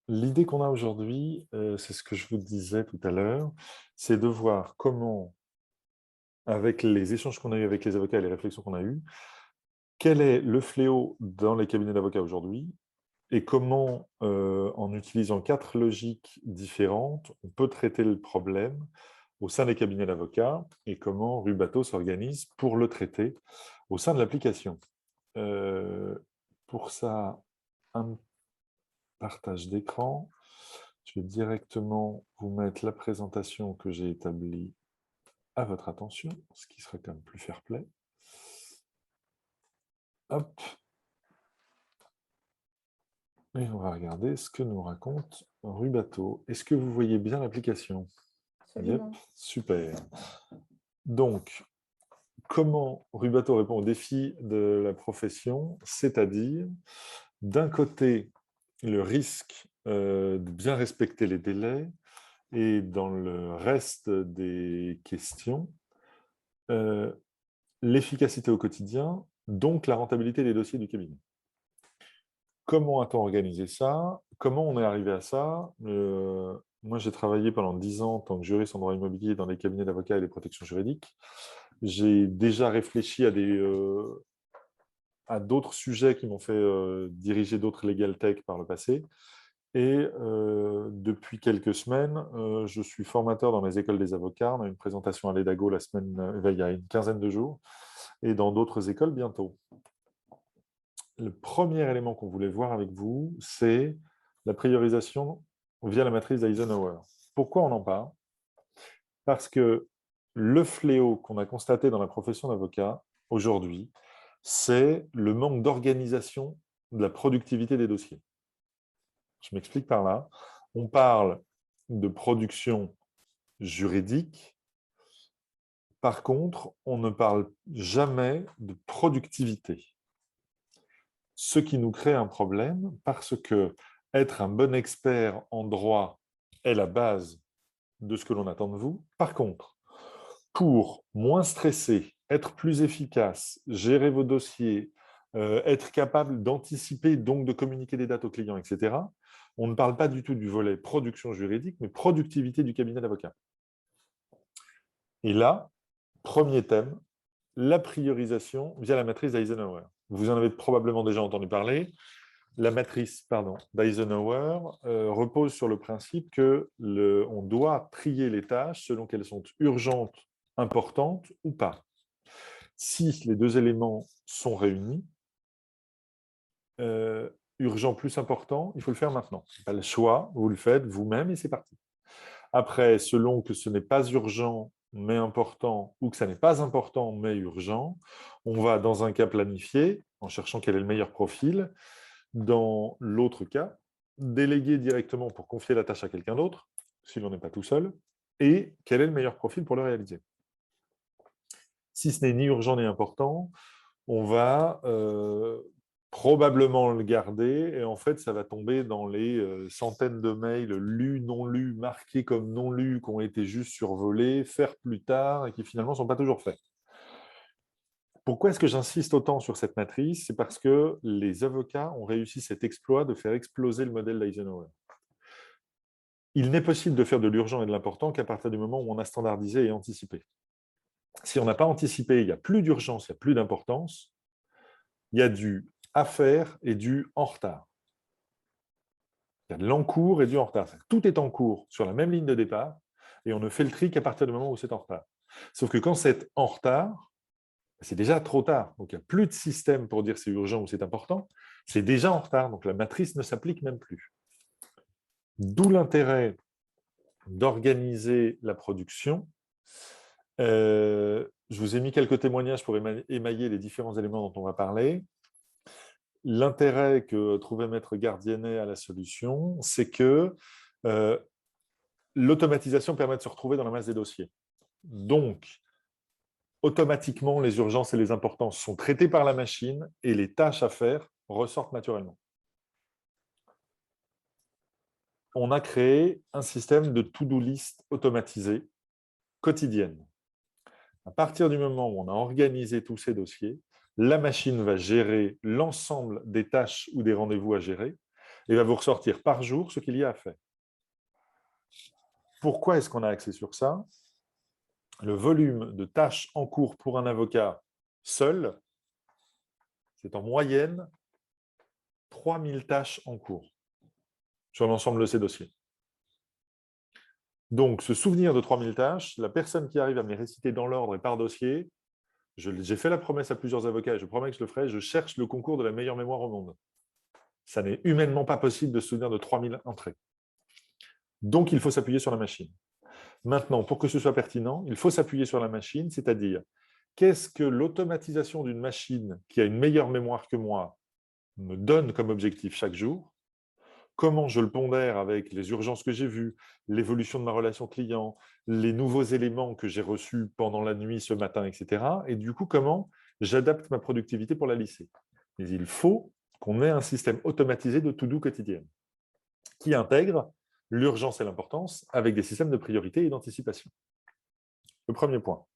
L'idée qu'on a aujourd'hui, c'est ce que je vous disais tout à l'heure, c'est de voir comment, avec les échanges qu'on a eus avec les avocats et les réflexions qu'on a eues, quel est le fléau dans les cabinets d'avocats aujourd'hui et comment, en utilisant 4 logiques différentes, on peut traiter le problème au sein des cabinets d'avocats et comment Rubato s'organise pour le traiter au sein de l'application. Pour ça, un partage d'écran. Je vais directement vous mettre la présentation que j'ai établie à votre attention, ce qui serait quand même plus fair-play. Hop, et on va regarder ce que nous raconte Rubato. Est-ce que vous voyez bien l'application? Yep, Absolument. super. Donc, comment Rubato répond au défi de la profession, c'est-à-dire, d'un côté, le risque de bien respecter les délais, et dans le reste des questions, euh, l'efficacité au quotidien, donc la rentabilité des dossiers du cabinet. Comment a-t-on organisé ça? Comment on est arrivé à ça? Moi, j'ai travaillé pendant 10 ans en tant que juriste en droit immobilier dans les cabinets d'avocats et les protections juridiques. J'ai déjà réfléchi à d'autres sujets qui m'ont fait diriger d'autres legal tech par le passé. Et depuis quelques semaines, je suis formateur dans les écoles des avocats. On a une présentation à l'EDAGO il y a une quinzaine de jours, et dans d'autres écoles bientôt. Le premier élément qu'on voulait voir avec vous, c'est la priorisation via la matrice d'Eisenhower. Pourquoi on en parle? Parce que le fléau qu'on a constaté dans la profession d'avocat aujourd'hui, c'est le manque d'organisation de la productivité des dossiers. Je m'explique par là. On parle de production juridique. Par contre, on ne parle jamais de productivité. Ce qui nous crée un problème parce que être un bon expert en droit est la base de ce que l'on attend de vous. Par contre, pour moins stresser, être plus efficace, gérer vos dossiers, être capable d'anticiper, donc de communiquer des dates aux clients, etc., on ne parle pas du tout du volet production juridique, mais productivité du cabinet d'avocat. Et là, premier thème, la priorisation via la matrice d'Eisenhower. Vous en avez probablement déjà entendu parler. La matrice d'Eisenhower repose sur le principe qu'on doit trier les tâches selon qu'elles sont urgentes, importantes ou pas. Si les deux éléments sont réunis, urgent plus important, il faut le faire maintenant. Pas le choix, vous le faites vous-même et c'est parti. Après, selon que ce n'est pas urgent mais important ou que ça n'est pas important mais urgent, on va dans un cas planifier en cherchant quel est le meilleur profil. Dans l'autre cas, déléguer directement pour confier la tâche à quelqu'un d'autre, si l'on n'est pas tout seul, et quel est le meilleur profil pour le réaliser. Si ce n'est ni urgent ni important, on va probablement le garder, et en fait, ça va tomber dans les centaines de mails lus, non lus, marqués comme non lus, qui ont été juste survolés, faire plus tard, et qui finalement ne sont pas toujours faits. Pourquoi est-ce que j'insiste autant sur cette matrice? C'est parce que les avocats ont réussi cet exploit de faire exploser le modèle d'Eisenhower. Il n'est possible de faire de l'urgent et de l'important qu'à partir du moment où on a standardisé et anticipé. Si on n'a pas anticipé, il n'y a plus d'urgence, il n'y a plus d'importance, il y a du à faire et du en retard. Il y a de l'en-cours et du en retard. Tout est en cours sur la même ligne de départ et on ne fait le tri qu'à partir du moment où c'est en retard. Sauf que quand c'est en retard, c'est déjà trop tard. Donc il n'y a plus de système pour dire c'est urgent ou c'est important. C'est déjà en retard. Donc la matrice ne s'applique même plus. D'où l'intérêt d'organiser la production. Je vous ai mis quelques témoignages pour émailler les différents éléments dont on va parler. L'intérêt que trouvait Maître Gardienet à la solution, c'est que euh, l'automatisation permet de se retrouver dans la masse des dossiers. Donc, automatiquement, les urgences et les importances sont traitées par la machine et les tâches à faire ressortent naturellement. On a créé un système de to-do list automatisé quotidienne. À partir du moment où on a organisé tous ces dossiers, la machine va gérer l'ensemble des tâches ou des rendez-vous à gérer et va vous ressortir par jour ce qu'il y a à faire. Pourquoi est-ce qu'on a accès sur ça? Le volume de tâches en cours pour un avocat seul, c'est en moyenne 3000 tâches en cours sur l'ensemble de ces dossiers. Donc, ce souvenir de 3000 tâches, la personne qui arrive à me les réciter dans l'ordre et par dossier, j'ai fait la promesse à plusieurs avocats et je promets que je le ferai, je cherche le concours de la meilleure mémoire au monde. Ça n'est humainement pas possible de se souvenir de 3000 entrées. Donc, il faut s'appuyer sur la machine. Maintenant, pour que ce soit pertinent, il faut s'appuyer sur la machine, c'est-à-dire, qu'est-ce que l'automatisation d'une machine qui a une meilleure mémoire que moi me donne comme objectif chaque jour? Comment je le pondère avec les urgences que j'ai vues, l'évolution de ma relation client, les nouveaux éléments que j'ai reçus pendant la nuit, ce matin, etc. Et du coup, comment j'adapte ma productivité pour la lisser. Mais il faut qu'on ait un système automatisé de to-do quotidienne qui intègre l'urgence et l'importance avec des systèmes de priorité et d'anticipation. Le premier point.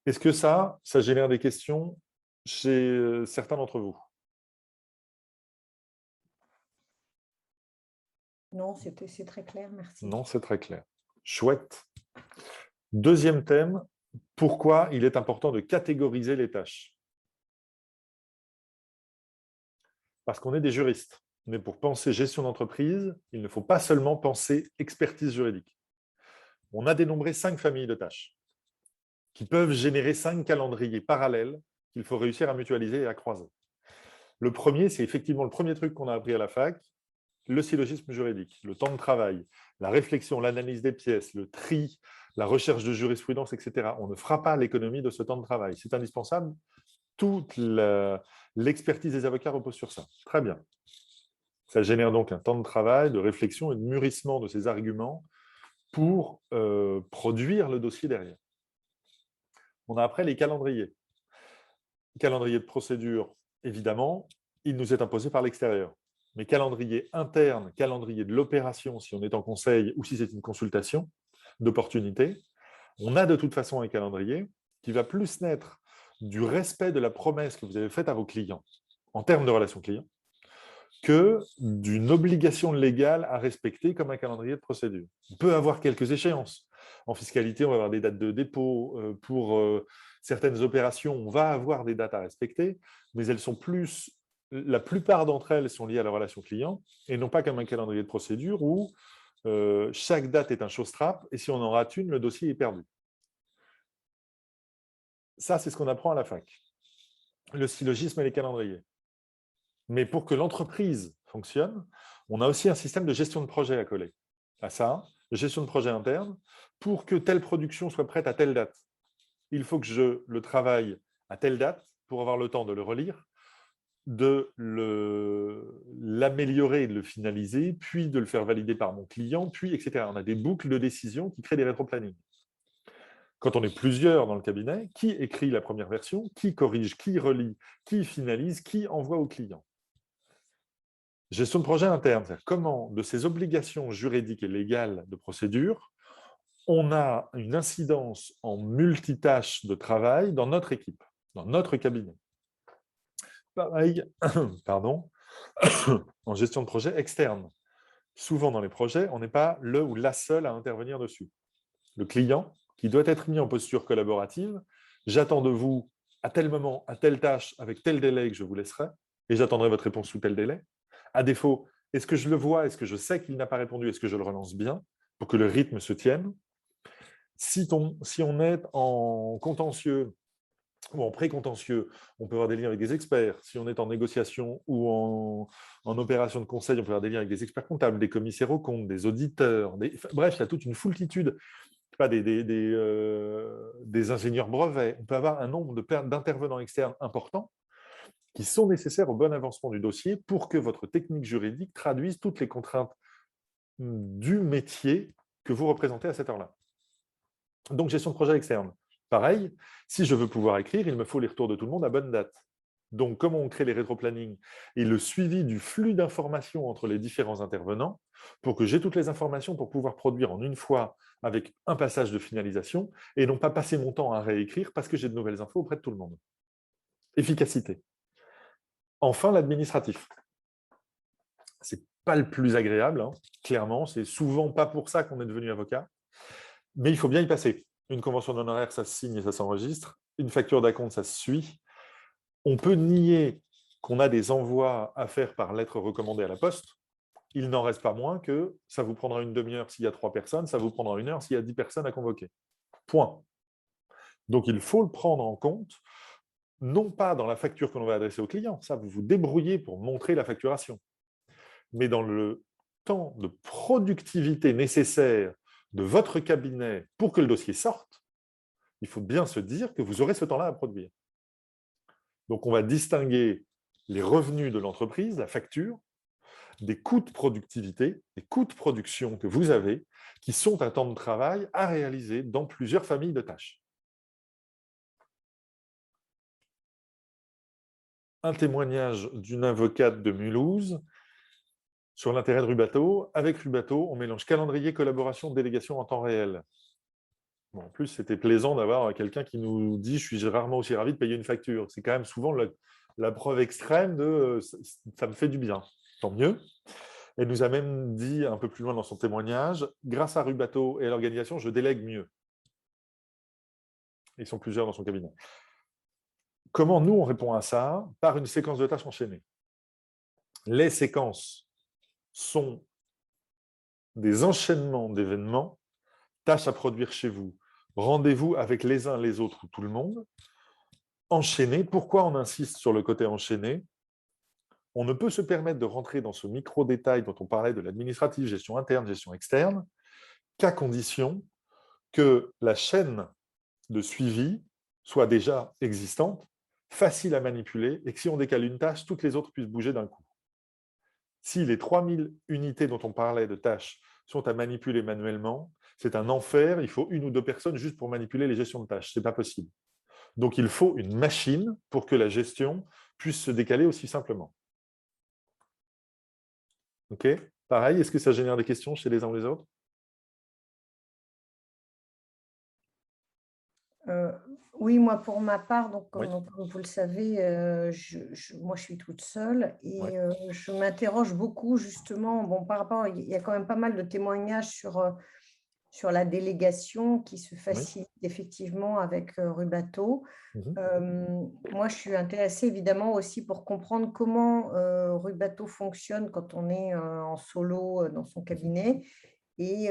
Est-ce que ça génère des questions chez certains d'entre vous? Non, c'est très clair, merci. Non, c'est très clair. Chouette. Deuxième thème, pourquoi il est important de catégoriser les tâches? Parce qu'on est des juristes. Mais pour penser gestion d'entreprise, il ne faut pas seulement penser expertise juridique. On a dénombré 5 familles de tâches qui peuvent générer 5 calendriers parallèles qu'il faut réussir à mutualiser et à croiser. Le premier, c'est effectivement le premier truc qu'on a appris à la fac, le syllogisme juridique, le temps de travail, la réflexion, l'analyse des pièces, le tri, la recherche de jurisprudence, etc. On ne fera pas l'économie de ce temps de travail. C'est indispensable. Toute l'expertise des avocats repose sur ça. Très bien. Ça génère donc un temps de travail, de réflexion et de mûrissement de ces arguments pour produire le dossier derrière. On a après les calendriers. Calendrier de procédure, évidemment, il nous est imposé par l'extérieur. Mais calendrier interne, calendrier de l'opération, si on est en conseil ou si c'est une consultation d'opportunité, on a de toute façon un calendrier qui va plus naître du respect de la promesse que vous avez faite à vos clients en termes de relations clients que d'une obligation légale à respecter comme un calendrier de procédure. On peut avoir quelques échéances. En fiscalité, on va avoir des dates de dépôt. Pour certaines opérations, on va avoir des dates à respecter, mais elles sont plus, la plupart d'entre elles sont liées à la relation client et non pas comme un calendrier de procédure où chaque date est un show-strap et si on en rate une, le dossier est perdu. Ça, c'est ce qu'on apprend à la fac. Le syllogisme et les calendriers. Mais pour que l'entreprise fonctionne, on a aussi un système de gestion de projet à coller à ça, de gestion de projet interne. Pour que telle production soit prête à telle date, il faut que je le travaille à telle date pour avoir le temps de le relire, de l'améliorer et de le finaliser, puis de le faire valider par mon client, puis etc. On a des boucles de décision qui créent des rétro-plannings. Quand on est plusieurs dans le cabinet, qui écrit la première version, qui corrige, qui relit, qui finalise, qui envoie au client? Gestion de projet interne, c'est-à-dire comment, de ces obligations juridiques et légales de procédure, on a une incidence en multitâches de travail dans notre équipe, dans notre cabinet. Pareil, pardon, en gestion de projet externe. Souvent dans les projets, on n'est pas le ou la seule à intervenir dessus. Le client, qui doit être mis en posture collaborative, j'attends de vous à tel moment, à telle tâche, avec tel délai que je vous laisserai, et j'attendrai votre réponse sous tel délai. À défaut, est-ce que je le vois, est-ce que je sais qu'il n'a pas répondu, est-ce que je le relance bien pour que le rythme se tienne? Si on est en contentieux ou en pré-contentieux, on peut avoir des liens avec des experts. Si on est en négociation ou en opération de conseil, on peut avoir des liens avec des experts comptables, des commissaires aux comptes, des auditeurs. Bref, il y a toute une foultitude, pas des ingénieurs brevets. On peut avoir un nombre d'intervenants externes importants qui sont nécessaires au bon avancement du dossier pour que votre technique juridique traduise toutes les contraintes du métier que vous représentez à cette heure-là. Donc, gestion de projet externe. Pareil, si je veux pouvoir écrire, il me faut les retours de tout le monde à bonne date. Donc, comment on crée les rétro-plannings et le suivi du flux d'informations entre les différents intervenants pour que j'ai toutes les informations pour pouvoir produire en une fois avec un passage de finalisation et non pas passer mon temps à réécrire parce que j'ai de nouvelles infos auprès de tout le monde. Efficacité. Enfin, l'administratif. C'est pas le plus agréable, hein, clairement. C'est souvent pas pour ça qu'on est devenu avocat. Mais il faut bien y passer. Une convention d'honoraires, ça se signe et ça s'enregistre. Une facture d'acompte, ça se suit. On peut nier qu'on a des envois à faire par lettre recommandée à la poste. Il n'en reste pas moins que ça vous prendra une demi-heure s'il y a 3 personnes, ça vous prendra 1 heure s'il y a 10 personnes à convoquer. Point. Donc, il faut le prendre en compte, non pas dans la facture que l'on va adresser au client, ça, vous vous débrouillez pour montrer la facturation, mais dans le temps de productivité nécessaire de votre cabinet pour que le dossier sorte, il faut bien se dire que vous aurez ce temps-là à produire. Donc, on va distinguer les revenus de l'entreprise, la facture, des coûts de productivité, des coûts de production que vous avez, qui sont un temps de travail à réaliser dans plusieurs familles de tâches. Un témoignage d'une avocate de Mulhouse sur l'intérêt de Rubato. Avec Rubato, on mélange calendrier, collaboration, délégation en temps réel. Bon, en plus, c'était plaisant d'avoir quelqu'un qui nous dit « je suis rarement aussi ravi de payer une facture ». C'est quand même souvent la preuve extrême de « ça me fait du bien ». Tant mieux. Elle nous a même dit un peu plus loin dans son témoignage « grâce à Rubato et à l'organisation, je délègue mieux ». Ils sont plusieurs dans son cabinet. Comment nous, on répond à ça? Par une séquence de tâches enchaînées. Les séquences sont des enchaînements d'événements, tâches à produire chez vous, rendez-vous avec les uns, les autres ou tout le monde, enchaînés. Pourquoi on insiste sur le côté enchaîné? On ne peut se permettre de rentrer dans ce micro-détail dont on parlait de l'administratif, gestion interne, gestion externe, qu'à condition que la chaîne de suivi soit déjà existante, facile à manipuler, et que si on décale une tâche, toutes les autres puissent bouger d'un coup. Si les 3000 unités dont on parlait de tâches sont à manipuler manuellement, c'est un enfer, il faut 1 ou 2 personnes juste pour manipuler les gestions de tâches, ce n'est pas possible. Donc il faut une machine pour que la gestion puisse se décaler aussi simplement. OK? Pareil, est-ce que ça génère des questions chez les uns ou les autres? Euh, oui, moi, pour ma part, donc, Oui, comme vous le savez, moi, je suis toute seule oui. et je m'interroge beaucoup, justement, bon, par rapport, il y a quand même pas mal de témoignages sur la délégation qui se Oui. facilite effectivement avec Rubato. Mhm. Moi, je suis intéressée évidemment aussi pour comprendre comment Rubato fonctionne quand on est en solo dans son cabinet et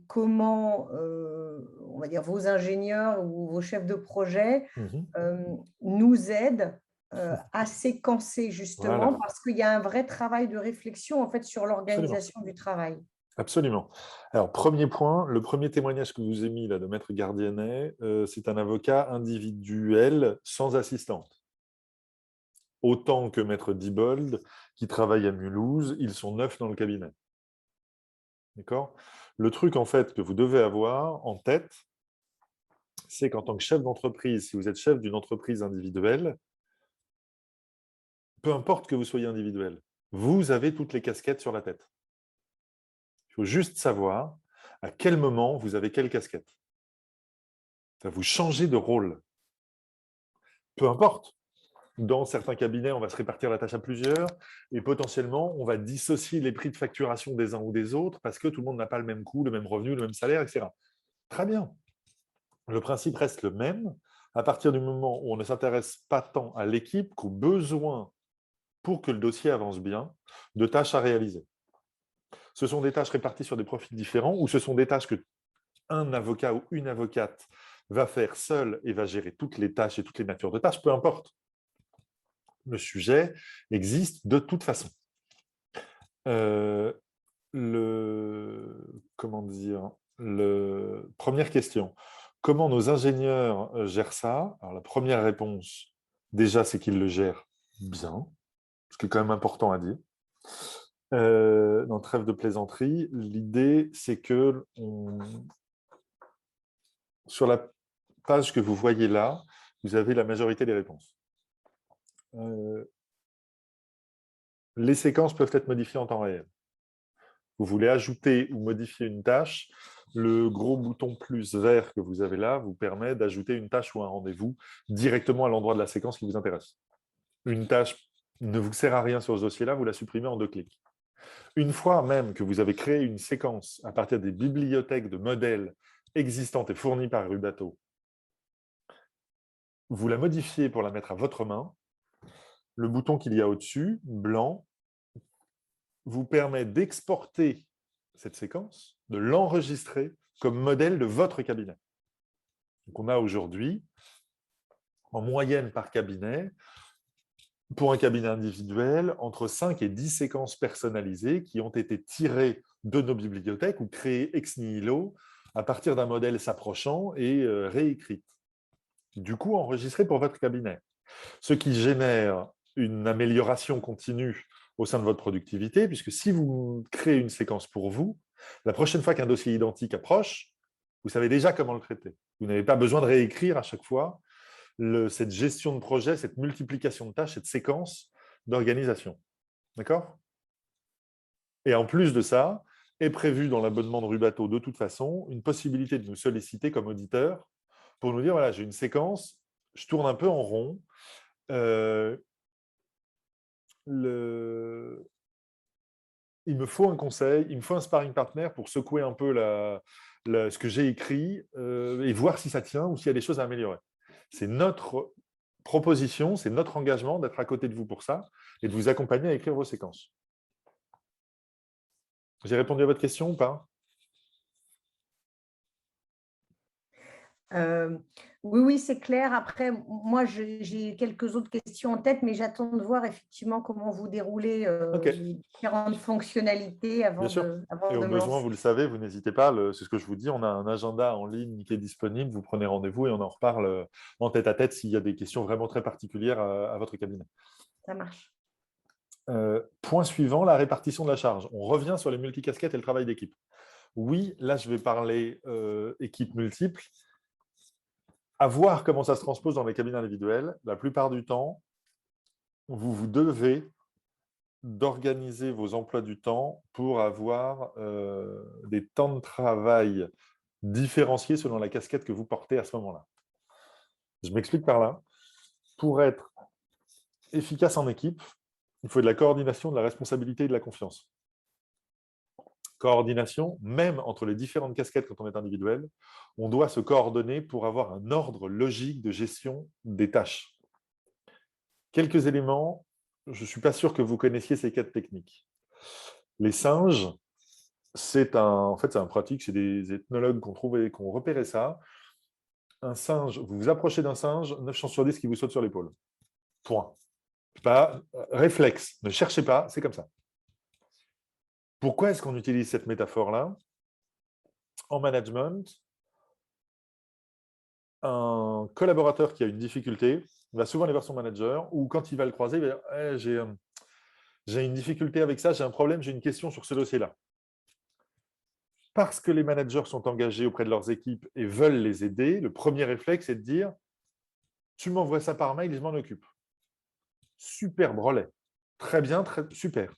comment, on va dire, vos ingénieurs ou vos chefs de projet Mhm. nous aident à séquencer justement Voilà, parce qu'il y a un vrai travail de réflexion en fait sur absolument. l'organisation du travail. Absolument. Alors, premier point, le premier témoignage que vous avez mis là, de Maître Gardienet, c'est un avocat individuel sans assistante. Autant que Maître Diebold, qui travaille à Mulhouse, ils sont 9 dans le cabinet. D'accord? Le truc, en fait, que vous devez avoir en tête, c'est qu'en tant que chef d'entreprise, si vous êtes chef d'une entreprise individuelle, peu importe que vous soyez individuel, vous avez toutes les casquettes sur la tête. Il faut juste savoir à quel moment vous avez quelle casquette. Vous changez de rôle. Peu importe. Dans certains cabinets, on va se répartir la tâche à plusieurs et potentiellement, on va dissocier les prix de facturation des uns ou des autres parce que tout le monde n'a pas le même coût, le même revenu, le même salaire, etc. Très bien. Le principe reste le même à partir du moment où on ne s'intéresse pas tant à l'équipe qu'aux besoins pour que le dossier avance bien, de tâches à réaliser. Ce sont des tâches réparties sur des profils différents ou ce sont des tâches que un avocat ou une avocate va faire seul et va gérer toutes les tâches et toutes les natures de tâches, peu importe. Le sujet existe de toute façon. Comment dire, première question, comment nos ingénieurs gèrent ça? Alors, la première réponse, déjà, c'est qu'ils le gèrent bien, ce qui est quand même important à dire. Dans trêve de plaisanterie, l'idée, c'est que sur la page que vous voyez là, vous avez la majorité des réponses. Les séquences peuvent être modifiées en temps réel. Vous voulez ajouter ou modifier une tâche, le gros bouton plus vert que vous avez là vous permet d'ajouter une tâche ou un rendez-vous directement à l'endroit de la séquence qui vous intéresse. Une tâche ne vous sert à rien sur ce dossier-là, vous la supprimez en 2 clics. Une fois même que vous avez créé une séquence à partir des bibliothèques de modèles existantes et fournies par Rubato, vous la modifiez pour la mettre à votre main. Le bouton qu'il y a au-dessus, blanc, vous permet d'exporter cette séquence, de l'enregistrer comme modèle de votre cabinet. Donc on a aujourd'hui, en moyenne par cabinet, pour un cabinet individuel, entre 5 et 10 séquences personnalisées qui ont été tirées de nos bibliothèques ou créées ex nihilo à partir d'un modèle s'approchant et réécrites. Du coup, enregistrées pour votre cabinet. Ce qui génère une amélioration continue au sein de votre productivité, puisque si vous créez une séquence pour vous, la prochaine fois qu'un dossier identique approche, vous savez déjà comment le traiter. Vous n'avez pas besoin de réécrire à chaque fois cette gestion de projet, cette multiplication de tâches, cette séquence d'organisation. D'accord? Et en plus de ça, est prévu dans l'abonnement de Rubato de toute façon une possibilité de nous solliciter comme auditeur pour nous dire, voilà, j'ai une séquence, je tourne un peu en rond, il me faut un conseil, il me faut un sparring partner pour secouer un peu ce que j'ai écrit et voir si ça tient ou s'il y a des choses à améliorer. C'est notre proposition, c'est notre engagement d'être à côté de vous pour ça et de vous accompagner à écrire vos séquences. J'ai répondu à votre question ou pas? Oui, oui, c'est clair. Après, moi, j'ai quelques autres questions en tête, mais j'attends de voir effectivement comment vous déroulez Ok, les différentes fonctionnalités bien sûr. Et avant au de me besoin, lancer. vous le savez, vous n'hésitez pas. C'est ce que je vous dis. On a un agenda en ligne qui est disponible. Vous prenez rendez-vous et on en reparle en tête à tête s'il y a des questions vraiment très particulières à votre cabinet. Ça marche. Point suivant, la répartition de la charge. On revient sur les multicasquettes et le travail d'équipe. Oui, là, je vais parler équipe multiple. À voir comment ça se transpose dans les cabinets individuels. La plupart du temps, vous devez d'organiser vos emplois du temps pour avoir des temps de travail différenciés selon la casquette que vous portez à ce moment-là. Je m'explique par là. Pour être efficace en équipe, il faut de la coordination, de la responsabilité et de la confiance. Coordination, même entre les différentes casquettes quand on est individuel, on doit se coordonner pour avoir un ordre logique de gestion des tâches. Quelques éléments, je ne suis pas sûr que vous connaissiez ces quatre techniques. Les singes, c'est un pratique, c'est des ethnologues qui ont repéré ça. Un singe, vous vous approchez d'un singe, 9 chances sur 10 qui vous saute sur l'épaule. Point. Pas réflexe, ne cherchez pas, c'est comme ça. Pourquoi est-ce qu'on utilise cette métaphore-là? En management, un collaborateur qui a une difficulté va souvent aller voir son manager ou quand il va le croiser, il va dire j'ai une difficulté avec ça, j'ai un problème, j'ai une question sur ce dossier-là. Parce que les managers sont engagés auprès de leurs équipes et veulent les aider, le premier réflexe est de dire tu m'envoies ça par mail et je m'en occupe. Super brelet. Très bien, super.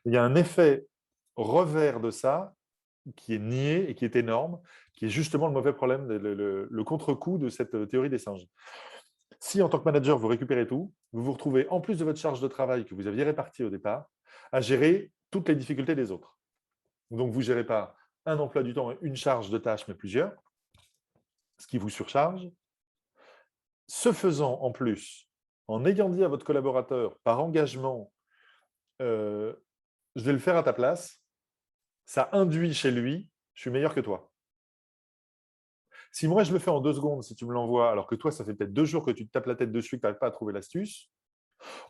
Il y a un effet revers de ça qui est nié et qui est énorme, qui est justement le mauvais problème, le contre-coup de cette théorie des singes. Si en tant que manager, vous récupérez tout, vous vous retrouvez, en plus de votre charge de travail que vous aviez répartie au départ, à gérer toutes les difficultés des autres. Donc, vous ne gérez pas un emploi du temps, une charge de tâches, mais plusieurs, ce qui vous surcharge. Ce faisant, en plus, en ayant dit à votre collaborateur, par engagement, je vais le faire à ta place, ça induit chez lui, je suis meilleur que toi. Si moi, je le fais en 2 secondes, si tu me l'envoies, alors que toi, ça fait peut-être 2 jours que tu te tapes la tête dessus, que tu n'arrives pas à trouver l'astuce,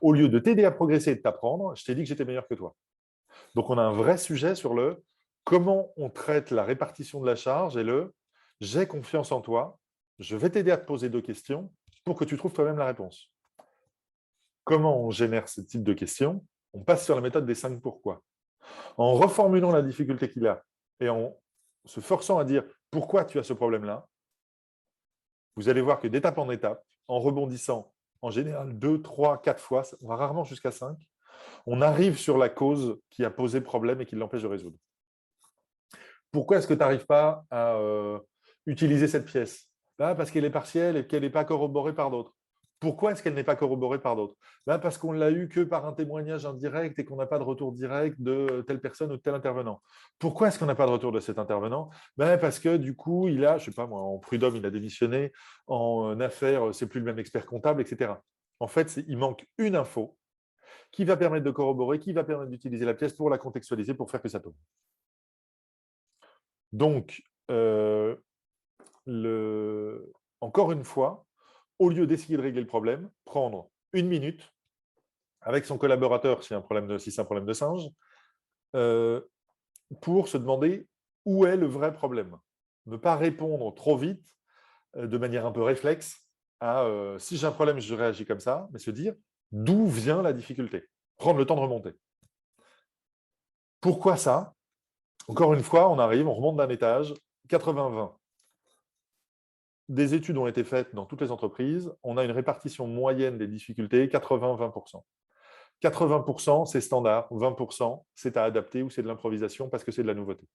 au lieu de t'aider à progresser et de t'apprendre, je t'ai dit que j'étais meilleur que toi. Donc, on a un vrai sujet sur le comment on traite la répartition de la charge et le j'ai confiance en toi, je vais t'aider à te poser 2 questions pour que tu trouves toi-même la réponse. Comment on génère ce type de questions? On passe sur la méthode des 5 pourquoi. En reformulant la difficulté qu'il a et en se forçant à dire pourquoi tu as ce problème-là, vous allez voir que d'étape en étape, en rebondissant en général 2, 3, 4 fois, on va rarement jusqu'à 5, on arrive sur la cause qui a posé problème et qui l'empêche de résoudre. Pourquoi est-ce que tu n'arrives pas à utiliser cette pièce? Parce qu'elle est partielle et qu'elle n'est pas corroborée par d'autres. Pourquoi est-ce qu'elle n'est pas corroborée par d'autres? Là, parce qu'on l'a eu que par un témoignage indirect et qu'on n'a pas de retour direct de telle personne ou de tel intervenant. Pourquoi est-ce qu'on n'a pas de retour de cet intervenant? Parce que du coup, il a, je ne sais pas moi, en prud'homme, il a démissionné, en affaires, c'est plus le même expert comptable, etc. En fait, il manque une info qui va permettre de corroborer, qui va permettre d'utiliser la pièce pour la contextualiser, pour faire que ça tourne. Donc, encore une fois, au lieu d'essayer de régler le problème, prendre une minute avec son collaborateur, si c'est un problème de singe, euh, pour se demander où est le vrai problème. Ne pas répondre trop vite, de manière un peu réflexe, à si j'ai un problème, je réagis comme ça, mais se dire d'où vient la difficulté. Prendre le temps de remonter. Pourquoi ça? Encore une fois, on arrive, on remonte d'un étage, 80-20. Des études ont été faites dans toutes les entreprises. On a une répartition moyenne des difficultés, 80-20%. 80%, c'est standard, 20%, c'est à adapter ou c'est de l'improvisation parce que c'est de la nouveauté.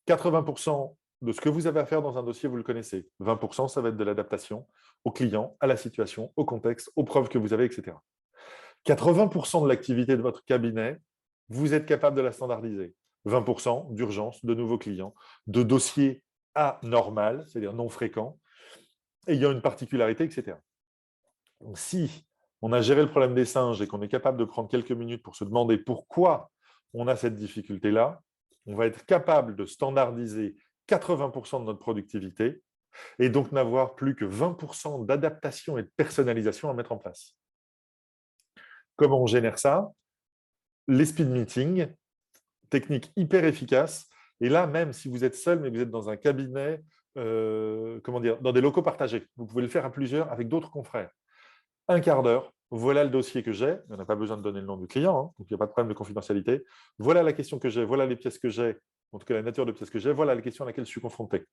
80% de ce que vous avez à faire dans un dossier, vous le connaissez. 20%, ça va être de l'adaptation au client, à la situation, au contexte, aux preuves que vous avez, etc. 80% de l'activité de votre cabinet, vous êtes capable de la standardiser. 20% d'urgence, de nouveaux clients, de dossiers anormaux, c'est-à-dire non fréquents, ayant une particularité, etc. Donc, si on a géré le problème des singes et qu'on est capable de prendre quelques minutes pour se demander pourquoi on a cette difficulté-là, on va être capable de standardiser 80% de notre productivité et donc n'avoir plus que 20% d'adaptation et de personnalisation à mettre en place. Comment on génère ça? Les speed meetings, technique hyper efficace. Et là, même si vous êtes seul, mais vous êtes dans un cabinet, dans des locaux partagés, vous pouvez le faire à plusieurs avec d'autres confrères. Un quart d'heure, voilà le dossier que j'ai. On n'a pas besoin de donner le nom du client, hein, donc il n'y a pas de problème de confidentialité. Voilà la question que j'ai, voilà les pièces que j'ai, en tout cas la nature de pièces que j'ai, voilà la question à laquelle je suis confronté.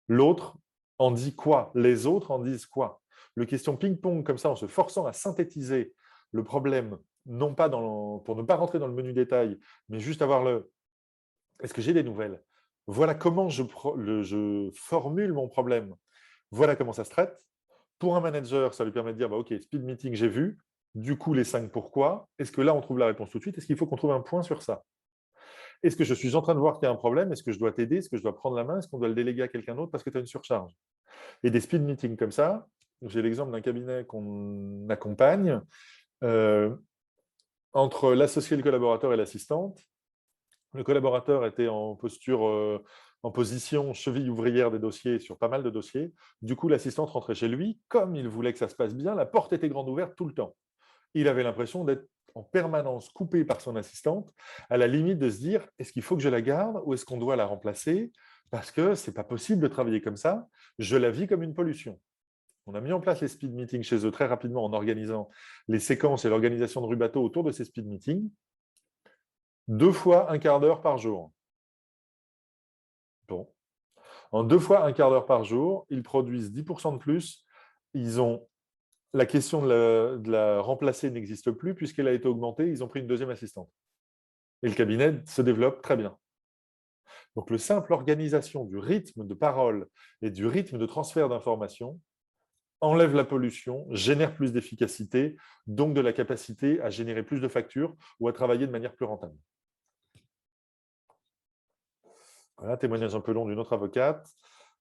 L'autre en dit quoi? Les autres en disent quoi? Le question ping-pong, comme ça, en se forçant à synthétiser le problème, non pas pour ne pas rentrer dans le menu détail, mais juste avoir est-ce que j'ai des nouvelles? Voilà comment je formule mon problème. Voilà comment ça se traite. Pour un manager, ça lui permet de dire, OK, speed meeting, j'ai vu. Du coup, les 5 pourquoi. Est-ce que là, on trouve la réponse tout de suite? Est-ce qu'il faut qu'on trouve un point sur ça? Est-ce que je suis en train de voir qu'il y a un problème? Est-ce que je dois t'aider? Est-ce que je dois prendre la main? Est-ce qu'on doit le déléguer à quelqu'un d'autre parce que tu as une surcharge? Et des speed meetings comme ça, j'ai l'exemple d'un cabinet qu'on accompagne, euh, entre l'associé, le collaborateur et l'assistante. Le collaborateur était en position cheville ouvrière des dossiers sur pas mal de dossiers. Du coup, l'assistante rentrait chez lui. Comme il voulait que ça se passe bien, la porte était grande ouverte tout le temps. Il avait l'impression d'être en permanence coupé par son assistante, à la limite de se dire, est-ce qu'il faut que je la garde ou est-ce qu'on doit la remplacer? Parce que ce n'est pas possible de travailler comme ça. Je la vis comme une pollution. On a mis en place les speed meetings chez eux très rapidement en organisant les séquences et l'organisation de Rubato autour de ces speed meetings. 2 fois un quart d'heure par jour. Bon. En 2 fois un quart d'heure par jour, ils produisent 10% de plus. Ils ont la question de la remplacer n'existe plus puisqu'elle a été augmentée. Ils ont pris une deuxième assistante. Et le cabinet se développe très bien. Donc, le simple organisation du rythme de parole et du rythme de transfert d'informations enlève la pollution, génère plus d'efficacité, donc de la capacité à générer plus de factures ou à travailler de manière plus rentable. Voilà, témoignage un peu long d'une autre avocate.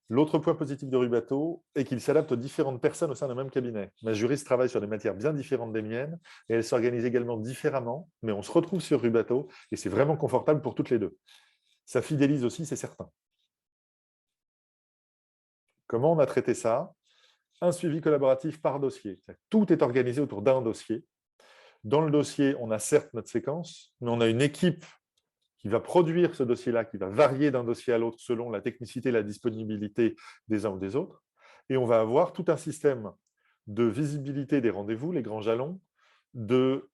L'autre point positif de Rubato est qu'il s'adapte aux différentes personnes au sein d'un même cabinet. Ma juriste travaille sur des matières bien différentes des miennes et elle s'organise également différemment, mais on se retrouve sur Rubato et c'est vraiment confortable pour toutes les deux. Ça fidélise aussi, c'est certain. Comment on a traité ça? Un suivi collaboratif par dossier. Tout est organisé autour d'un dossier. Dans le dossier, on a certes notre séquence, mais on a une équipe qui va produire ce dossier-là, qui va varier d'un dossier à l'autre selon la technicité et la disponibilité des uns ou des autres. Et on va avoir tout un système de visibilité des rendez-vous, les grands jalons, de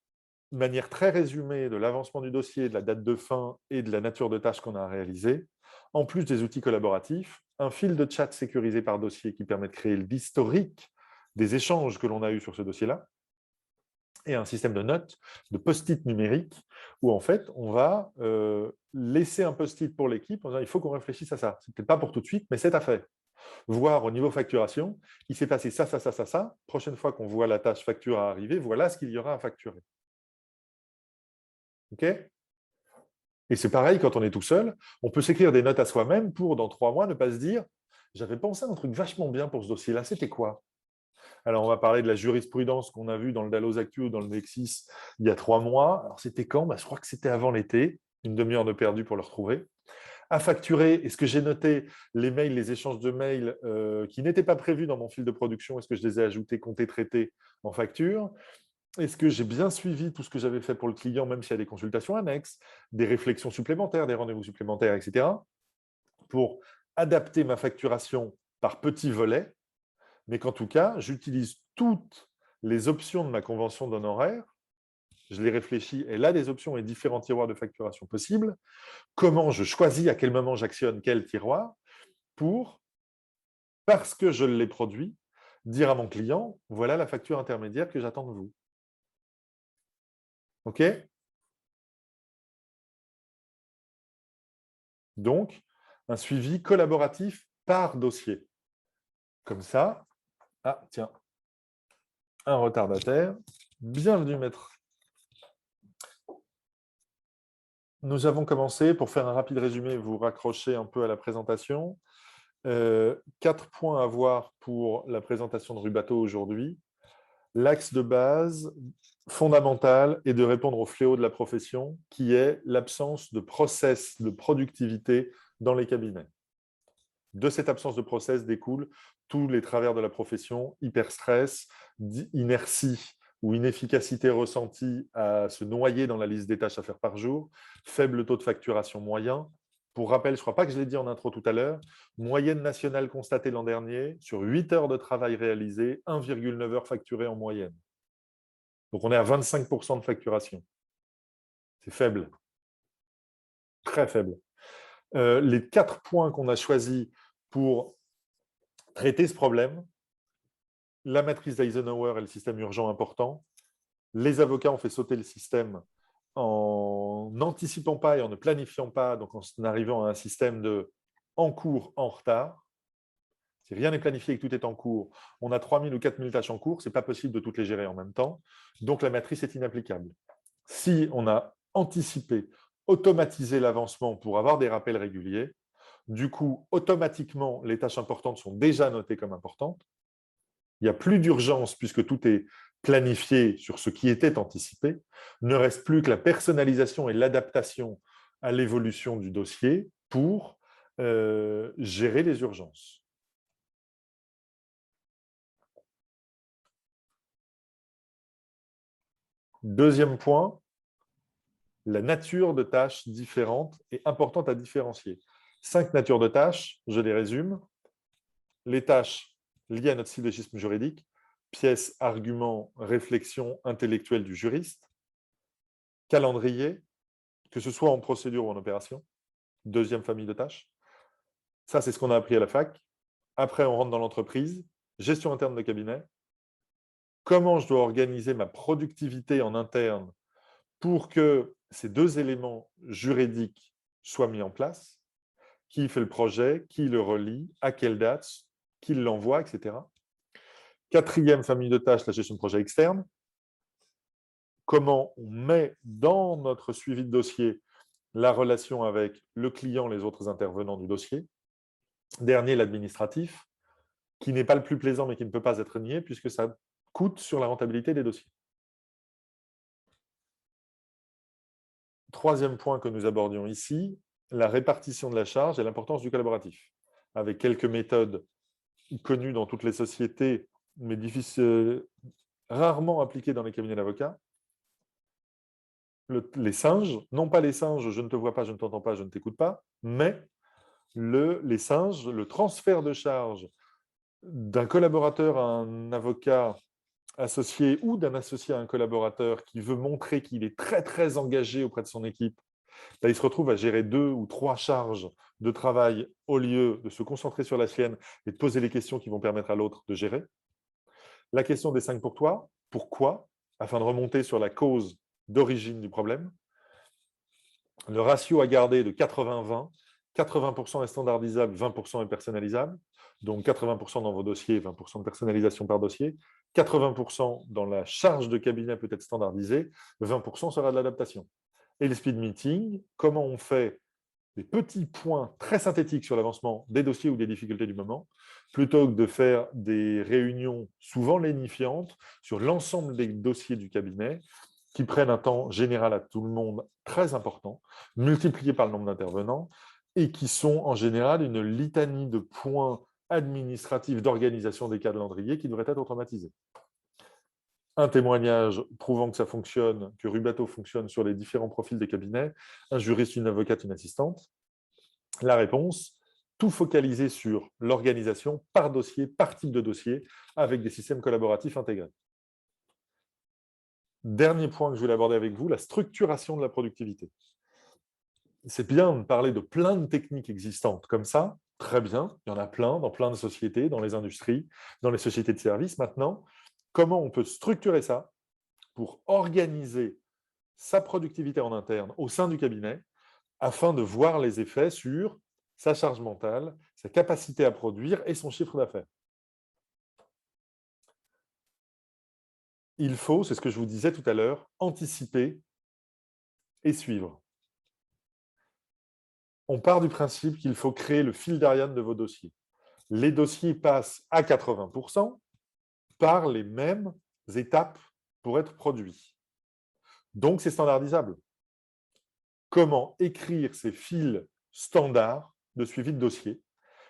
manière très résumée de l'avancement du dossier, de la date de fin et de la nature de tâche qu'on a à réaliser, en plus des outils collaboratifs, un fil de chat sécurisé par dossier qui permet de créer l'historique des échanges que l'on a eus sur ce dossier-là, et un système de notes, de post-it numériques, où en fait, on va laisser un post-it pour l'équipe en disant il faut qu'on réfléchisse à ça. Ce n'est peut-être pas pour tout de suite, mais c'est à faire. Voir au niveau facturation, il s'est passé ça, ça, ça, ça, ça. Prochaine fois qu'on voit la tâche facture à arriver, voilà ce qu'il y aura à facturer. OK? Et c'est pareil quand on est tout seul. On peut s'écrire des notes à soi-même pour, dans 3 mois, ne pas se dire « J'avais pensé à un truc vachement bien pour ce dossier-là, c'était quoi ?» Alors, on va parler de la jurisprudence qu'on a vue dans le Dalloz Actu ou dans le Nexis il y a 3 mois. Alors, c'était quand? Je crois que c'était avant l'été. Une demi-heure de perdu pour le retrouver. À facturer, est-ce que j'ai noté les mails, les échanges de mails qui n'étaient pas prévus dans mon fil de production? Est-ce que je les ai ajoutés, comptés, traités en facture? Est-ce que j'ai bien suivi tout ce que j'avais fait pour le client, même s'il y a des consultations annexes, des réflexions supplémentaires, des rendez-vous supplémentaires, etc., pour adapter ma facturation par petits volets, mais qu'en tout cas, j'utilise toutes les options de ma convention d'honoraires, je les réfléchis, elle a des options et différents tiroirs de facturation possibles, comment je choisis à quel moment j'actionne quel tiroir pour, parce que je l'ai produit, dire à mon client, voilà la facture intermédiaire que j'attends de vous. OK? Donc, un suivi collaboratif par dossier. Comme ça, ah tiens, un retardataire. Bienvenue maître. Nous avons commencé, pour faire un rapide résumé, vous raccrochez un peu à la présentation. 4 points à voir pour la présentation de Rubato aujourd'hui. L'axe de base fondamental est de répondre au fléau de la profession, qui est l'absence de process de productivité dans les cabinets. De cette absence de process découlent tous les travers de la profession, hyperstress, inertie ou inefficacité ressentie à se noyer dans la liste des tâches à faire par jour, faible taux de facturation moyen. Pour rappel, je ne crois pas que je l'ai dit en intro tout à l'heure, moyenne nationale constatée l'an dernier, sur 8 heures de travail réalisées, 1,9 heures facturées en moyenne. Donc on est à 25% de facturation. C'est faible, très faible. Les 4 points qu'on a choisis pour traiter ce problème, la matrice d'Eisenhower et le système urgent important. Les avocats ont fait sauter le système en n'anticipant pas et en ne planifiant pas, donc en arrivant à un système de en cours, en retard. Si rien n'est planifié et que tout est en cours, on a 3000 ou 4000 tâches en cours, ce n'est pas possible de toutes les gérer en même temps. Donc la matrice est inapplicable. Si on a anticipé, automatisé l'avancement pour avoir des rappels réguliers, du coup, automatiquement, les tâches importantes sont déjà notées comme importantes. Il n'y a plus d'urgence puisque tout est planifié sur ce qui était anticipé. Ne reste plus que la personnalisation et l'adaptation à l'évolution du dossier pour gérer les urgences. Deuxième point, la nature de tâches différentes et importantes à différencier. 5 natures de tâches, je les résume. Les tâches liées à notre syllogisme juridique, pièces, arguments, réflexion intellectuelle du juriste, calendrier, que ce soit en procédure ou en opération, deuxième famille de tâches. Ça, c'est ce qu'on a appris à la fac. Après, on rentre dans l'entreprise, gestion interne de cabinet, comment je dois organiser ma productivité en interne pour que ces 2 éléments juridiques soient mis en place, qui fait le projet, qui le relie, à quelle date, qui l'envoie, etc. Quatrième famille de tâches, la gestion de projet externe. Comment on met dans notre suivi de dossier la relation avec le client, les autres intervenants du dossier. Dernier, l'administratif, qui n'est pas le plus plaisant, mais qui ne peut pas être nié, puisque ça coûte sur la rentabilité des dossiers. Troisième point que nous abordions ici, la répartition de la charge et l'importance du collaboratif, avec quelques méthodes connues dans toutes les sociétés, mais rarement appliquées dans les cabinets d'avocats. Les singes, non pas les singes, je ne te vois pas, je ne t'entends pas, je ne t'écoute pas, mais les singes, le transfert de charge d'un collaborateur à un avocat associé ou d'un associé à un collaborateur qui veut montrer qu'il est très très engagé auprès de son équipe, là, il se retrouve à gérer 2 ou 3 charges de travail au lieu de se concentrer sur la sienne et de poser les questions qui vont permettre à l'autre de gérer. La question des 5 pour toi, pourquoi, afin de remonter sur la cause d'origine du problème. Le ratio à garder de 80-20, 80% est standardisable, 20% est personnalisable. Donc 80% dans vos dossiers, 20% de personnalisation par dossier, 80% dans la charge de cabinet peut être standardisée, 20% sera de l'adaptation. Et les speed meetings, comment on fait des petits points très synthétiques sur l'avancement des dossiers ou des difficultés du moment, plutôt que de faire des réunions souvent lénifiantes sur l'ensemble des dossiers du cabinet, qui prennent un temps général à tout le monde très important, multiplié par le nombre d'intervenants, et qui sont en général une litanie de points administratifs d'organisation des calendriers qui devraient être automatisés. Un témoignage prouvant que ça fonctionne, que Rubato fonctionne sur les différents profils des cabinets, un juriste, une avocate, une assistante. La réponse, tout focalisé sur l'organisation par dossier, par type de dossier, avec des systèmes collaboratifs intégrés. Dernier point que je voulais aborder avec vous, la structuration de la productivité. C'est bien de parler de plein de techniques existantes comme ça, très bien, il y en a plein dans plein de sociétés, dans les industries, dans les sociétés de services. Maintenant, comment on peut structurer ça pour organiser sa productivité en interne au sein du cabinet afin de voir les effets sur sa charge mentale, sa capacité à produire et son chiffre d'affaires. Il faut, c'est ce que je vous disais tout à l'heure, anticiper et suivre. On part du principe qu'il faut créer le fil d'Ariane de vos dossiers. Les dossiers passent à 80% par les mêmes étapes pour être produits. Donc, c'est standardisable. Comment écrire ces fils standards de suivi de dossier,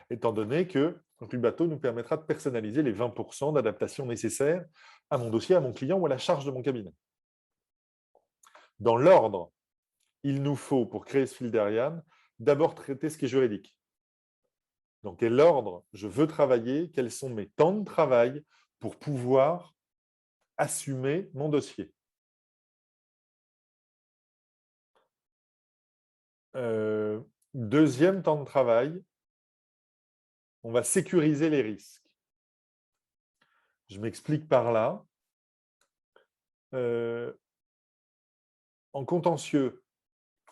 étant donné que Rubato nous permettra de personnaliser les 20% d'adaptation nécessaires à mon dossier, à mon client ou à la charge de mon cabinet. Dans l'ordre, il nous faut, pour créer ce fil d'Ariane, d'abord traiter ce qui est juridique. Dans quel ordre je veux travailler, quels sont mes temps de travail pour pouvoir assumer mon dossier. Deuxième temps de travail, on va sécuriser les risques. Je m'explique par là. En contentieux,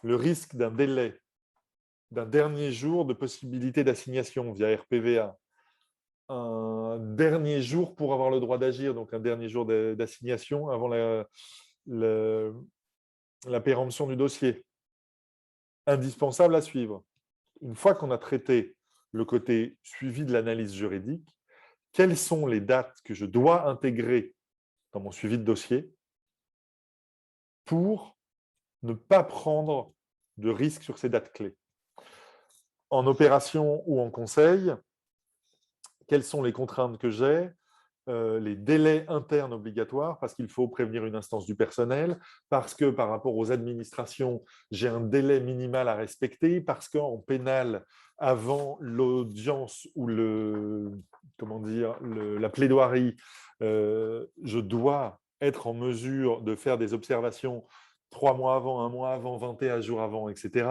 le risque d'un délai, d'un dernier jour de possibilité d'assignation via RPVA, un dernier jour pour avoir le droit d'agir, donc un dernier jour d'assignation avant la péremption du dossier, indispensable à suivre. Une fois qu'on a traité le côté suivi de l'analyse juridique, quelles sont les dates que je dois intégrer dans mon suivi de dossier pour ne pas prendre de risques sur ces dates clés. En opération ou en conseil, quelles sont les contraintes que j'ai, les délais internes obligatoires, parce qu'il faut prévenir une instance du personnel, parce que par rapport aux administrations, j'ai un délai minimal à respecter, parce qu'en pénal, avant l'audience ou la plaidoirie, je dois être en mesure de faire des observations 3 mois avant, 1 mois avant, 21 jours avant, etc.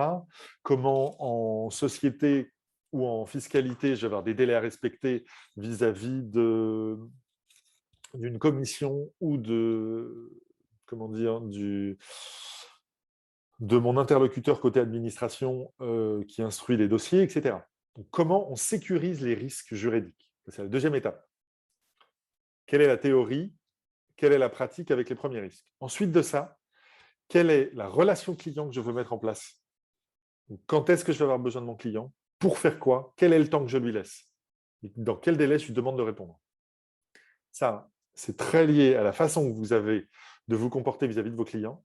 Comment en société ou en fiscalité, je vais avoir des délais à respecter vis-à-vis d'une commission ou de mon interlocuteur côté administration qui instruit les dossiers, etc. Donc, comment on sécurise les risques juridiques? C'est la deuxième étape. Quelle est la théorie? Quelle est la pratique avec les premiers risques? Ensuite de ça, quelle est la relation client que je veux mettre en place? Quand est-ce que je vais avoir besoin de mon client? Pour faire quoi? Quel est le temps que je lui laisse? Dans quel délai je lui demande de répondre? Ça, c'est très lié à la façon que vous avez de vous comporter vis-à-vis de vos clients,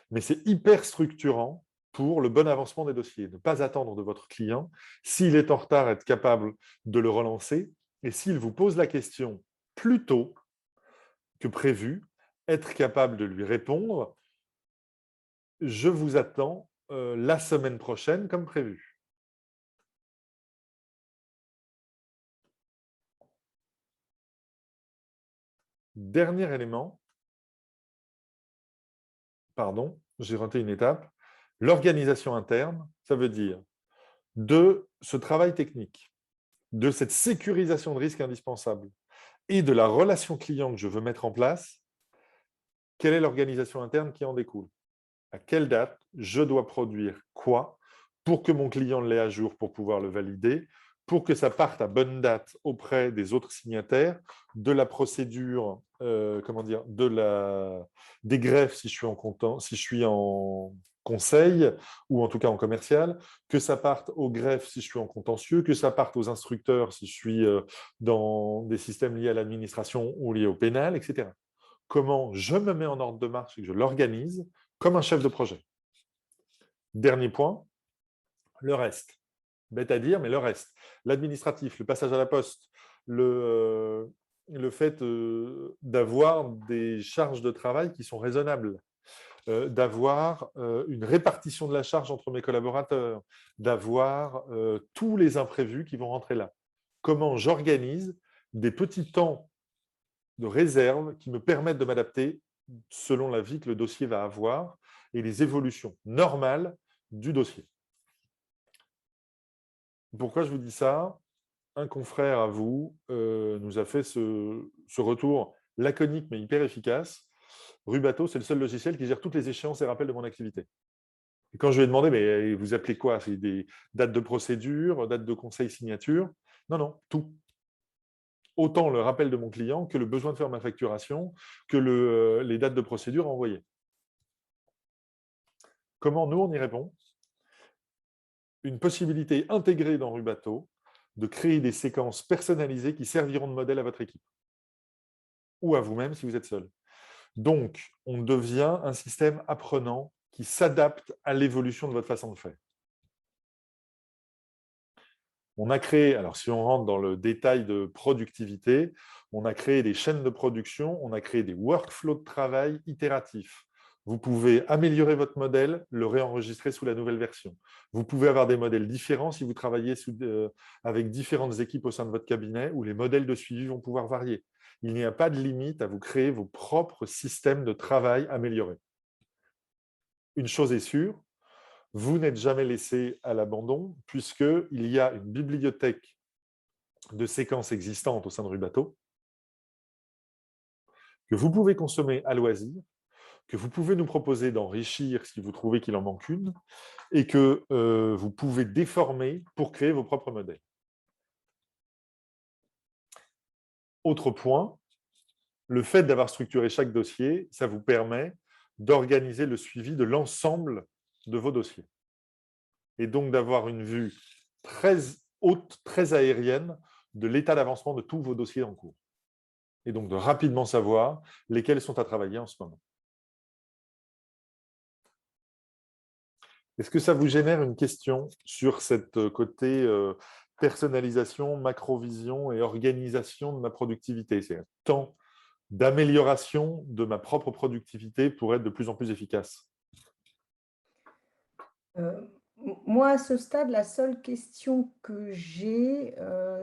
mais c'est hyper structurant pour le bon avancement des dossiers. Ne pas attendre de votre client. S'il est en retard, être capable de le relancer. Et s'il vous pose la question plus tôt que prévu, être capable de lui répondre « Je vous attends la semaine prochaine comme prévu ». Dernier élément, pardon, j'ai raté une étape, l'organisation interne, ça veut dire de ce travail technique, de cette sécurisation de risque indispensable et de la relation client que je veux mettre en place, quelle est l'organisation interne qui en découle? À quelle date je dois produire quoi pour que mon client l'ait à jour pour pouvoir le valider, pour que ça parte à bonne date auprès des autres signataires, de la procédure, comment dire, des greffes si je suis si je suis en conseil ou en tout cas en commercial, que ça parte aux greffes si je suis en contentieux, que ça parte aux instructeurs si je suis dans des systèmes liés à l'administration ou liés au pénal, etc. Comment je me mets en ordre de marche et que je l'organise comme un chef de projet. Dernier point, le reste. Bête à dire, mais le reste. L'administratif, le passage à la poste, le fait d'avoir des charges de travail qui sont raisonnables, d'avoir une répartition de la charge entre mes collaborateurs, d'avoir tous les imprévus qui vont rentrer là. Comment j'organise des petits temps de réserve qui me permettent de m'adapter selon la vie que le dossier va avoir et les évolutions normales du dossier. Pourquoi je vous dis ça? Un confrère à vous nous a fait ce retour laconique mais hyper efficace. Rubato, c'est le seul logiciel qui gère toutes les échéances et rappels de mon activité. Et quand je lui ai demandé, mais vous appelez quoi? C'est des dates de procédure, dates de conseil, signature? Non, non, tout. Autant le rappel de mon client que le besoin de faire ma facturation, que les dates de procédure envoyées. Comment nous, on y répond? Une possibilité intégrée dans Rubato de créer des séquences personnalisées qui serviront de modèle à votre équipe ou à vous-même si vous êtes seul. Donc, on devient un système apprenant qui s'adapte à l'évolution de votre façon de faire. On a créé, alors si on rentre dans le détail de productivité, on a créé des chaînes de production, on a créé des workflows de travail itératifs. Vous pouvez améliorer votre modèle, le réenregistrer sous la nouvelle version. Vous pouvez avoir des modèles différents si vous travaillez avec différentes équipes au sein de votre cabinet où les modèles de suivi vont pouvoir varier. Il n'y a pas de limite à vous créer vos propres systèmes de travail améliorés. Une chose est sûre, vous n'êtes jamais laissé à l'abandon puisqu'il y a une bibliothèque de séquences existantes au sein de Rubato que vous pouvez consommer à loisir, que vous pouvez nous proposer d'enrichir si vous trouvez qu'il en manque une, et que vous pouvez déformer pour créer vos propres modèles. Autre point, le fait d'avoir structuré chaque dossier, ça vous permet d'organiser le suivi de l'ensemble de vos dossiers. Et donc d'avoir une vue très haute, très aérienne de l'état d'avancement de tous vos dossiers en cours. Et donc de rapidement savoir lesquels sont à travailler en ce moment. Est-ce que ça vous génère une question sur cette côté personnalisation, macrovision et organisation de ma productivité? C'est un temps d'amélioration de ma propre productivité pour être de plus en plus efficace. Moi, à ce stade, la seule question que j'ai,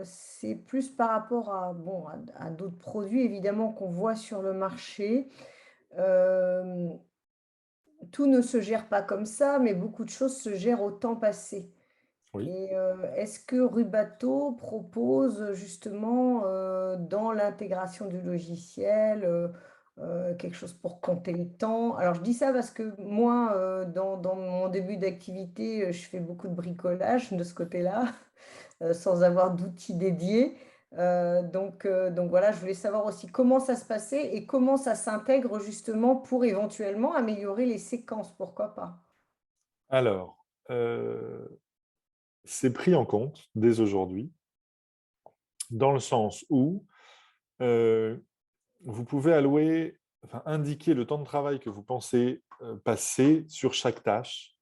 c'est plus par rapport à, bon, à d'autres produits évidemment qu'on voit sur le marché. Hem, Tout ne se gère pas comme ça, mais beaucoup de choses se gèrent au temps passé. Oui. Et est-ce que Rubato propose justement, dans l'intégration du logiciel, quelque chose pour compter le temps? Alors je dis ça parce que moi, dans mon début d'activité, je fais beaucoup de bricolage de ce côté-là, sans avoir d'outils dédiés. Donc voilà, je voulais savoir aussi comment ça se passait et comment ça s'intègre justement pour éventuellement améliorer les séquences, pourquoi pas? Alors, c'est pris en compte dès aujourd'hui, dans le sens où euh, vous pouvez allouer, enfin, indiquer le temps de travail que vous pensez passer sur chaque tâche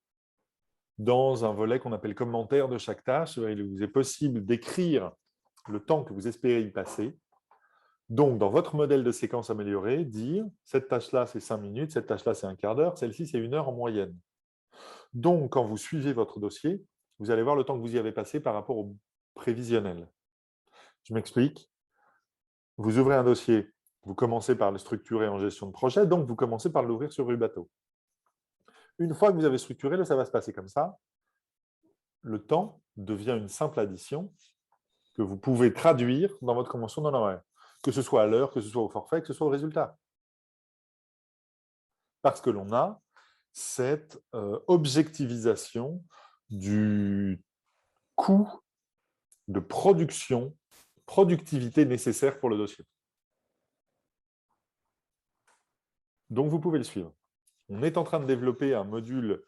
dans un volet qu'on appelle commentaire de chaque tâche. Il vous est possible d'écrire le temps que vous espérez y passer. Donc, dans votre modèle de séquence améliorée, dire cette tâche-là, c'est 5 minutes, cette tâche-là, c'est un quart d'heure, celle-ci, c'est 1 heure en moyenne. Donc, quand vous suivez votre dossier, vous allez voir le temps que vous y avez passé par rapport au prévisionnel. Je m'explique. Vous ouvrez un dossier, vous commencez par le structurer en gestion de projet, donc vous commencez par l'ouvrir sur Rubato. Une fois que vous avez structuré, ça va se passer comme ça. Le temps devient une simple addition que vous pouvez traduire dans votre convention d'honoraires, que ce soit à l'heure, que ce soit au forfait, que ce soit au résultat. Parce que l'on a cette objectivisation du coût de productivité nécessaire pour le dossier. Donc, vous pouvez le suivre. On est en train de développer un module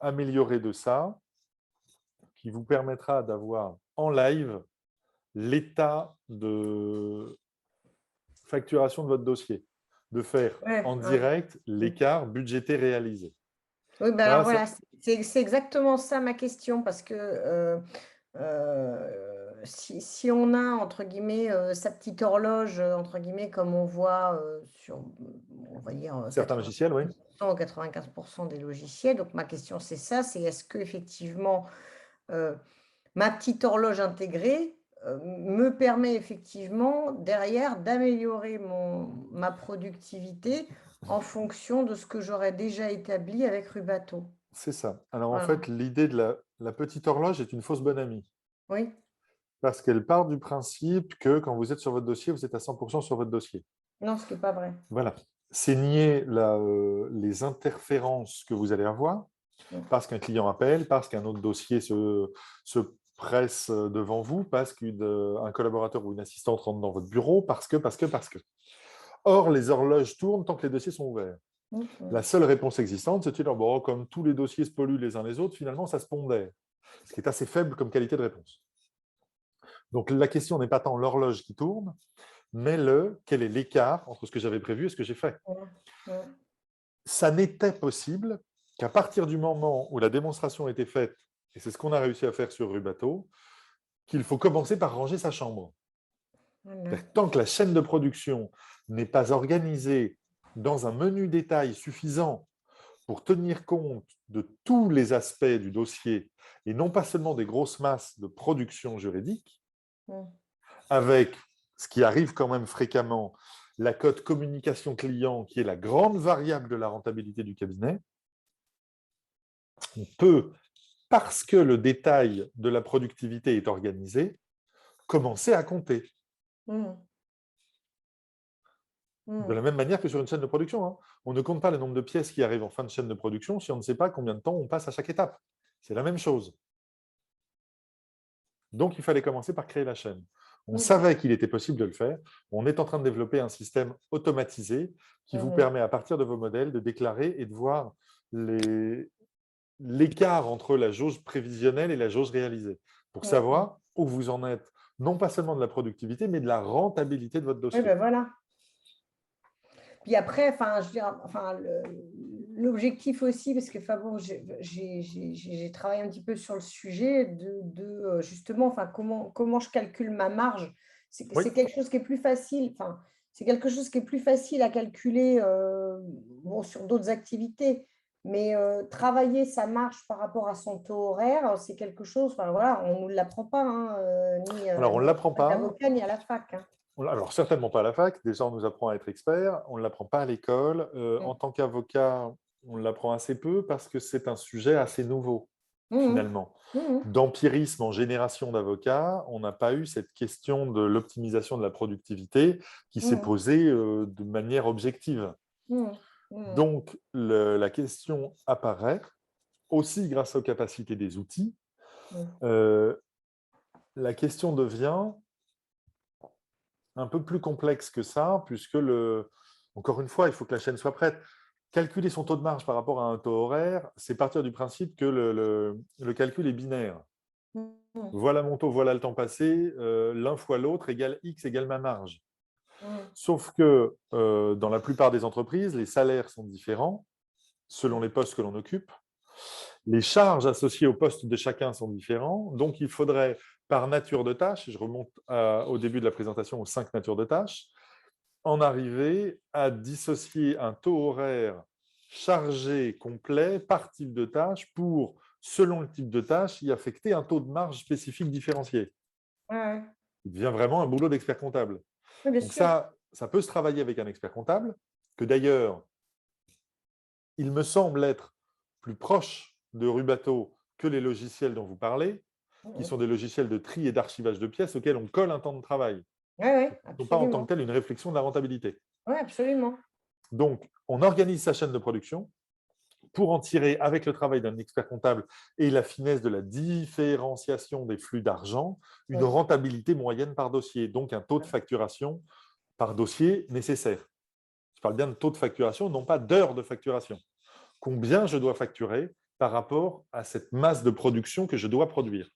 amélioré de ça qui vous permettra d'avoir en live l'état de facturation de votre dossier, de faire Ouais, en ouais. direct l'écart budgété réalisé. Oui, ben alors Ça, voilà, c'est exactement ça ma question, parce que si on a, entre guillemets, sa petite horloge, entre guillemets, comme on voit sur, on va dire, certains logiciels, oui. 90% ou 95% des logiciels. Donc, ma question, c'est ça, c'est est-ce que effectivement ma petite horloge intégrée me permet effectivement derrière d'améliorer ma productivité en fonction de ce que j'aurais déjà établi avec Rubato. C'est ça. Alors, en Voilà. fait, l'idée de la petite horloge est une fausse bonne amie. Oui, Parce qu'elle part du principe que quand vous êtes sur votre dossier, vous êtes à 100% sur votre dossier. non, ce qui n'est pas vrai. Voilà. C'est nier les interférences que vous allez avoir, parce qu'un client appelle, parce qu'un autre dossier se presse devant vous, parce qu'un collaborateur ou une assistante rentre dans votre bureau, parce que. Or, les horloges tournent tant que les dossiers sont ouverts. La seule réponse existante, c'est de dire, bon, comme tous les dossiers se polluent les uns les autres, finalement, ça se pondère. Ce qui est assez faible comme qualité de réponse. Donc, la question n'est pas tant l'horloge qui tourne, mais quel est l'écart entre ce que j'avais prévu et ce que j'ai fait. Ça n'était possible qu'à partir du moment où la démonstration était faite, et c'est ce qu'on a réussi à faire sur Rubato, qu'il faut commencer par ranger sa chambre. Voilà. Tant que la chaîne de production n'est pas organisée dans un menu détail suffisant pour tenir compte de tous les aspects du dossier, et non pas seulement des grosses masses de production juridique, avec ce qui arrive quand même fréquemment, la cote communication client, qui est la grande variable de la rentabilité du cabinet, on peut, parce que le détail de la productivité est organisé, commencer à compter. De la même manière que sur une chaîne de production. Hein. On ne compte pas le nombre de pièces qui arrivent en fin de chaîne de production si on ne sait pas combien de temps on passe à chaque étape. C'est la même chose. Donc, il fallait commencer par créer la chaîne. On savait qu'il était possible de le faire. On est en train de développer un système automatisé qui vous permet, à partir de vos modèles, de déclarer et de voir l'écart entre la jauge prévisionnelle et la jauge réalisée, pour savoir où vous en êtes, non pas seulement de la productivité, mais de la rentabilité de votre Oui, dossier. ben voilà. Puis après, enfin, je veux dire, enfin, l'objectif aussi, parce que enfin, bon, j'ai travaillé un petit peu sur le sujet de justement, enfin, comment je calcule ma marge. C'est quelque chose qui est plus facile. Enfin, c'est quelque chose qui est plus facile à calculer bon, sur d'autres activités. Mais travailler sa marge par rapport à son taux horaire, c'est quelque chose, enfin, voilà, on ne nous l'apprend pas, hein, ni Alors, on ne l'apprend à pas. l'avocat, ni à la fac. Hein. Alors, certainement pas à la fac. Déjà, on nous apprend à être expert. On ne l'apprend pas à l'école. En tant qu'avocat, on l'apprend assez peu parce que c'est un sujet assez nouveau, finalement. D'empirisme en génération d'avocats, on n'a pas eu cette question de l'optimisation de la productivité qui s'est posée de manière objective. Donc, la question apparaît aussi grâce aux capacités des outils. La question devient un peu plus complexe que ça, puisque, encore une fois, il faut que la chaîne soit prête. Calculer son taux de marge par rapport à un taux horaire, c'est partir du principe que le calcul est binaire. Voilà mon taux, voilà le temps passé, l'un fois l'autre égale X égale ma marge. Sauf que dans la plupart des entreprises, les salaires sont différents selon les postes que l'on occupe. Les charges associées au poste de chacun sont différentes. Donc, il faudrait, par nature de tâche, je remonte au début de la présentation aux 5 natures de tâches, en arriver à dissocier un taux horaire chargé complet par type de tâche pour, selon le type de tâche, y affecter un taux de marge spécifique différencié. Il devient vraiment un boulot d'expert comptable. Oui, donc ça peut se travailler avec un expert comptable, que d'ailleurs, il me semble être plus proche de Rubato que les logiciels dont vous parlez, qui sont des logiciels de tri et d'archivage de pièces auxquels on colle un temps de travail. Donc pas en tant que tel une réflexion de la rentabilité. Oui, absolument. Donc, on organise sa chaîne de production pour en tirer, avec le travail d'un expert comptable et la finesse de la différenciation des flux d'argent, une Oui. rentabilité moyenne par dossier, donc un taux de facturation par dossier nécessaire. Je parle bien de taux de facturation, non pas d'heures de facturation. Combien je dois facturer par rapport à cette masse de production que je dois produire.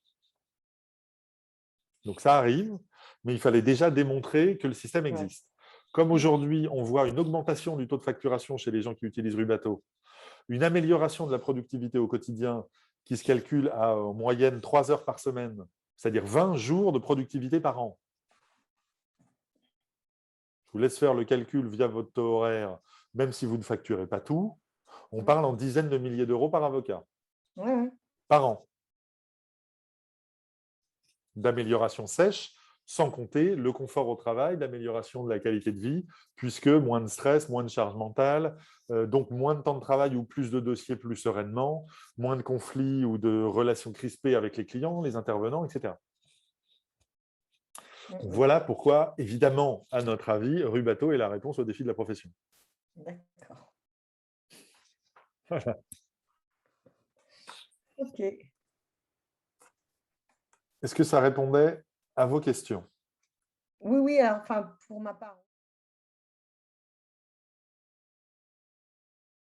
Donc ça arrive, mais il fallait déjà démontrer que le système Ouais. existe. Comme aujourd'hui, on voit une augmentation du taux de facturation chez les gens qui utilisent Rubato, une amélioration de la productivité au quotidien qui se calcule à en moyenne 3 heures par semaine, c'est-à-dire 20 jours de productivité par an. Je vous laisse faire le calcul via votre taux horaire, même si vous ne facturez pas tout. On parle en dizaines de milliers d'euros par avocat, Ouais, ouais. par an, d'amélioration sèche, sans compter le confort au travail, l'amélioration de la qualité de vie, puisque moins de stress, moins de charge mentale, donc moins de temps de travail ou plus de dossiers plus sereinement, moins de conflits ou de relations crispées avec les clients, les intervenants, etc. Donc voilà pourquoi, évidemment, à notre avis, Rubato est la réponse au défi de la profession. D'accord. Voilà. Ok. Est-ce que ça répondait à vos questions? Oui, oui, enfin, pour ma part.